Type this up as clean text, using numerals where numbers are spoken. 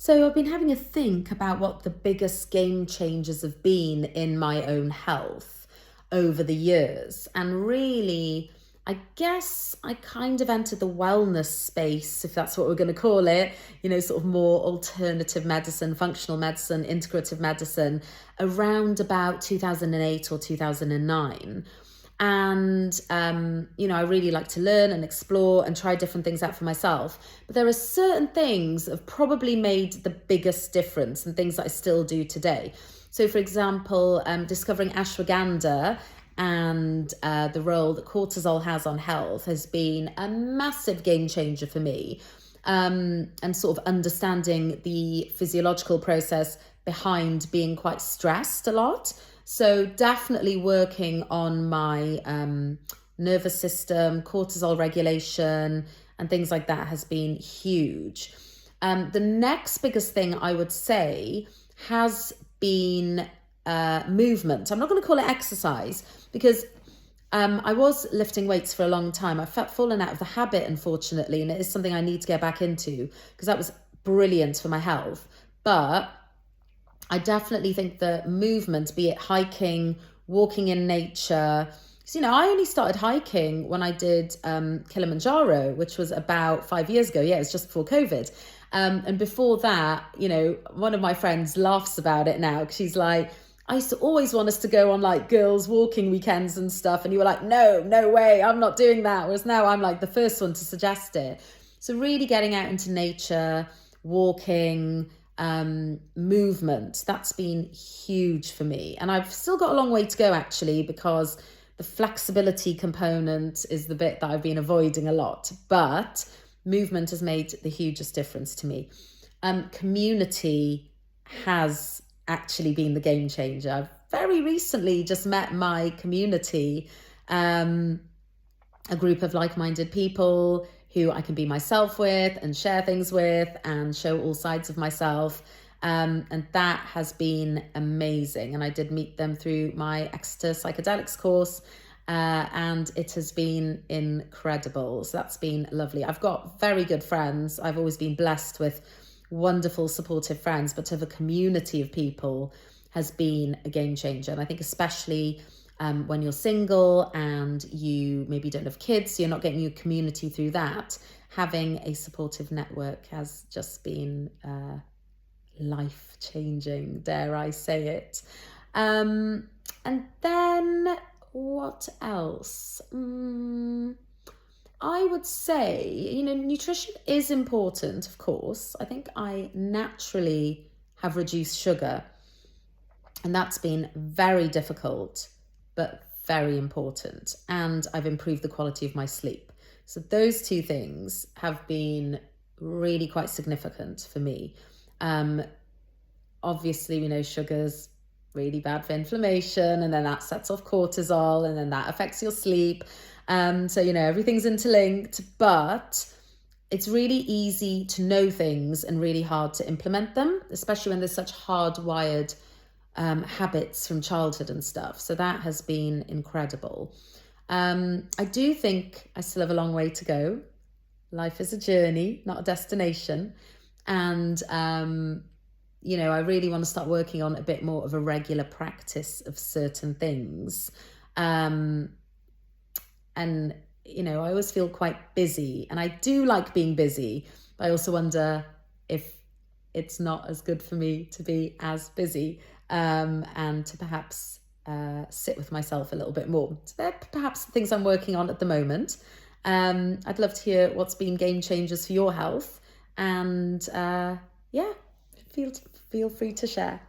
So I've been having a think about what the biggest game changers have been in my own health over the years. And really, I guess I kind of entered the wellness space, if that's what we're going to call it, sort of more alternative medicine, functional medicine, integrative medicine, around about 2008 or 2009. And I really like to learn and explore and try different things out for myself, but there are certain things that have probably made the biggest difference and things that I still do today. So for example, discovering ashwagandha and the role that cortisol has on health has been a massive game changer for me, and sort of understanding the physiological process behind being quite stressed a lot. So definitely working on my nervous system, cortisol regulation, and things like that has been huge. The next biggest thing I would say has been movement. I'm not going to call it exercise because I was lifting weights for a long time. I've fallen out of the habit, unfortunately, and it is something I need to get back into because that was brilliant for my health. But I definitely think that movement, be it hiking, walking in nature, because, I only started hiking when I did Kilimanjaro, which was about 5 years ago. Yeah, it was just before COVID. And before that, one of my friends laughs about it now because she's like, I used to always want us to go on like girls walking weekends and stuff. And you were like, no way, I'm not doing that. Whereas now I'm like the first one to suggest it. So really getting out into nature, walking, movement, that's been huge for me. And I've still got a long way to go actually, because the flexibility component is the bit that I've been avoiding a lot, but movement has made the hugest difference to me. Community has actually been the game changer. I've very recently just met my community, a group of like-minded people who I can be myself with and share things with and show all sides of myself. And that has been amazing. And I did meet them through my Exeter Psychedelics course, and it has been incredible. So that's been lovely. I've got very good friends. I've always been blessed with wonderful, supportive friends, but to have a community of people has been a game changer. And I think especially when you're single and you maybe don't have kids, so you're not getting your community through that, having a supportive network has just been life-changing, dare I say it. And then what else? I would say, nutrition is important, of course. I think I naturally have reduced sugar, and that's been very difficult, but very important. And I've improved the quality of my sleep. So those two things have been really quite significant for me. Obviously, we know sugar's really bad for inflammation, and then that sets off cortisol, and then that affects your sleep. So, everything's interlinked, but it's really easy to know things and really hard to implement them, especially when there's such hardwired habits from childhood and stuff. So that has been incredible. I do think I still have a long way to go. Life is a journey, not a destination. And, I really want to start working on a bit more of a regular practice of certain things. And, I always feel quite busy, and I do like being busy, but I also wonder if it's not as good for me to be as busy, and to perhaps sit with myself a little bit more. So they're perhaps the things I'm working on at the moment. I'd love to hear what's been game changers for your health, and feel free to share.